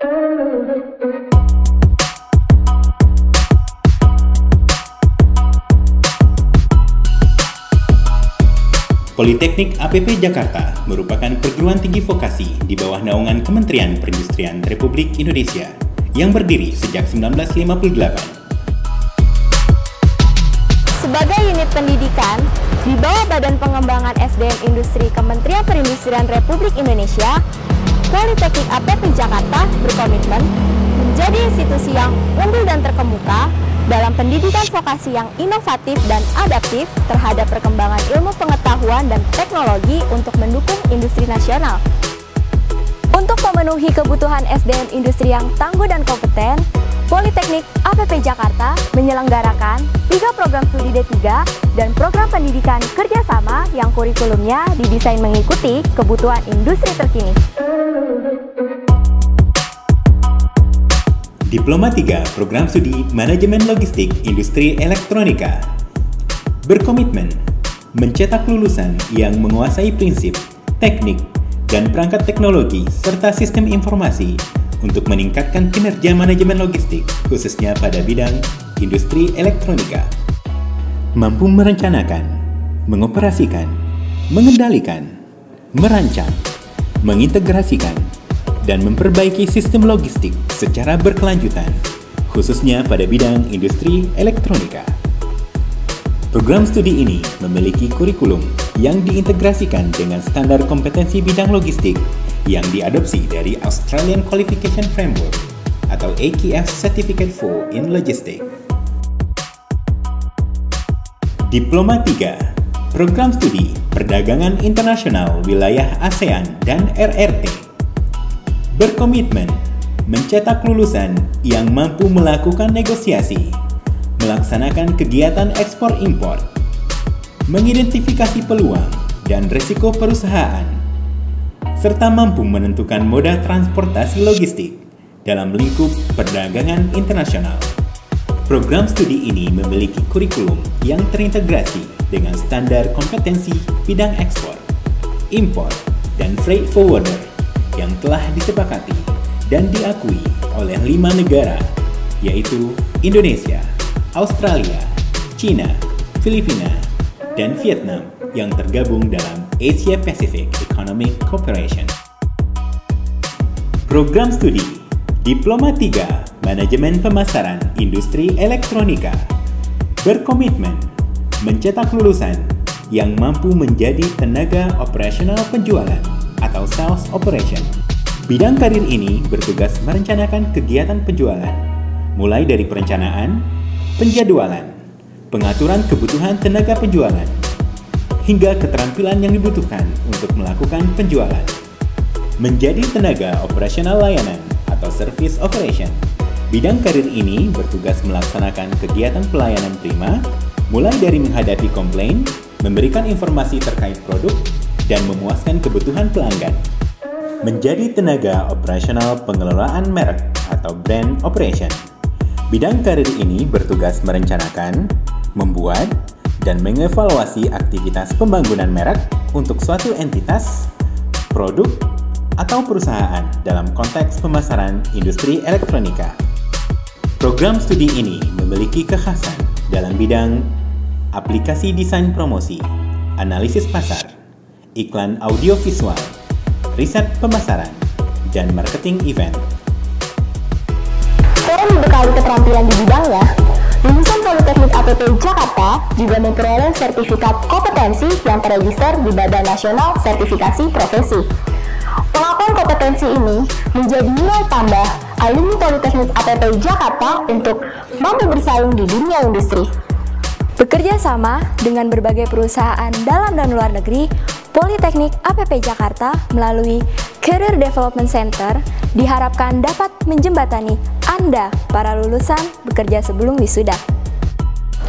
Politeknik APP Jakarta merupakan perguruan tinggi vokasi di bawah naungan Kementerian Perindustrian Republik Indonesia yang berdiri sejak 1958. Sebagai unit pendidikan di bawah Badan Pengembangan SDM Industri Kementerian Perindustrian Republik Indonesia, Politeknik APP Jakarta berkomitmen menjadi institusi yang unggul dan terkemuka dalam pendidikan vokasi yang inovatif dan adaptif terhadap perkembangan ilmu pengetahuan dan teknologi untuk mendukung industri nasional. Untuk memenuhi kebutuhan SDM industri yang tangguh dan kompeten, Politeknik APP Jakarta menyelenggarakan 3 program studi D3 dan program pendidikan kerjasama yang kurikulumnya didesain mengikuti kebutuhan industri terkini. Diploma 3 Program Studi Manajemen Logistik Industri Elektronika berkomitmen mencetak lulusan yang menguasai prinsip, teknik, dan perangkat teknologi serta sistem informasi untuk meningkatkan kinerja manajemen logistik khususnya pada bidang industri elektronika. Mampu merencanakan, mengoperasikan, mengendalikan, merancang, mengintegrasikan, dan memperbaiki sistem logistik secara berkelanjutan, khususnya pada bidang industri elektronika. Program studi ini memiliki kurikulum yang diintegrasikan dengan standar kompetensi bidang logistik yang diadopsi dari Australian Qualification Framework atau AQF Certificate 4 in Logistics. Diploma 3 Program Studi Perdagangan Internasional Wilayah ASEAN dan RRT berkomitmen mencetak lulusan yang mampu melakukan negosiasi, melaksanakan kegiatan ekspor-impor, mengidentifikasi peluang dan risiko perusahaan, serta mampu menentukan moda transportasi logistik dalam lingkup perdagangan internasional. Program studi ini memiliki kurikulum yang terintegrasi dengan standar kompetensi bidang ekspor, impor, dan freight forwarder yang telah disepakati dan diakui oleh 5 negara, yaitu Indonesia, Australia, China, Filipina, dan Vietnam yang tergabung dalam Asia Pacific Economic Cooperation. Program studi Diploma 3 Manajemen Pemasaran Industri Elektronika berkomitmen mencetak lulusan yang mampu menjadi tenaga operasional penjualan atau sales operation. Bidang karir ini bertugas merencanakan kegiatan penjualan, mulai dari perencanaan, penjadwalan, pengaturan kebutuhan tenaga penjualan, hingga keterampilan yang dibutuhkan untuk melakukan penjualan. Menjadi tenaga operasional layanan atau service operation. Bidang karir ini bertugas melaksanakan kegiatan pelayanan prima, mulai dari menghadapi komplain, memberikan informasi terkait produk, dan memuaskan kebutuhan pelanggan. Menjadi tenaga operasional pengelolaan merek atau brand operation. Bidang karir ini bertugas merencanakan, membuat, dan mengevaluasi aktivitas pembangunan merek untuk suatu entitas, produk, atau perusahaan dalam konteks pemasaran industri elektronika. Program studi ini memiliki kekhasan dalam bidang aplikasi desain promosi, analisis pasar, iklan audiovisual, riset pemasaran, dan marketing event. Selain dibekali keterampilan di bidangnya, lulusan Politeknik APP Jakarta juga memperoleh sertifikat kompetensi yang terregister di Badan Nasional Sertifikasi Profesi. Pengakuan kompetensi ini menjadi nilai tambah alumni Politeknik APP Jakarta untuk mampu bersaing di dunia industri. Bekerja sama dengan berbagai perusahaan dalam dan luar negeri, Politeknik APP Jakarta melalui Career Development Center diharapkan dapat menjembatani Anda, para lulusan, bekerja sebelum wisuda.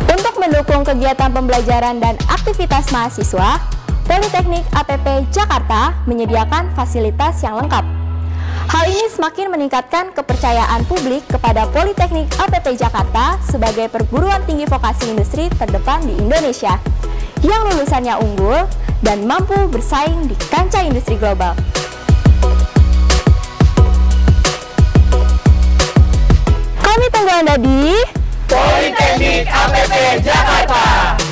Untuk mendukung kegiatan pembelajaran dan aktivitas mahasiswa, Politeknik APP Jakarta menyediakan fasilitas yang lengkap. Hal ini semakin meningkatkan kepercayaan publik kepada Politeknik APP Jakarta sebagai perguruan tinggi vokasi industri terdepan di Indonesia, yang lulusannya unggul dan mampu bersaing di kancah industri global. Anda di Politeknik APP Jakarta.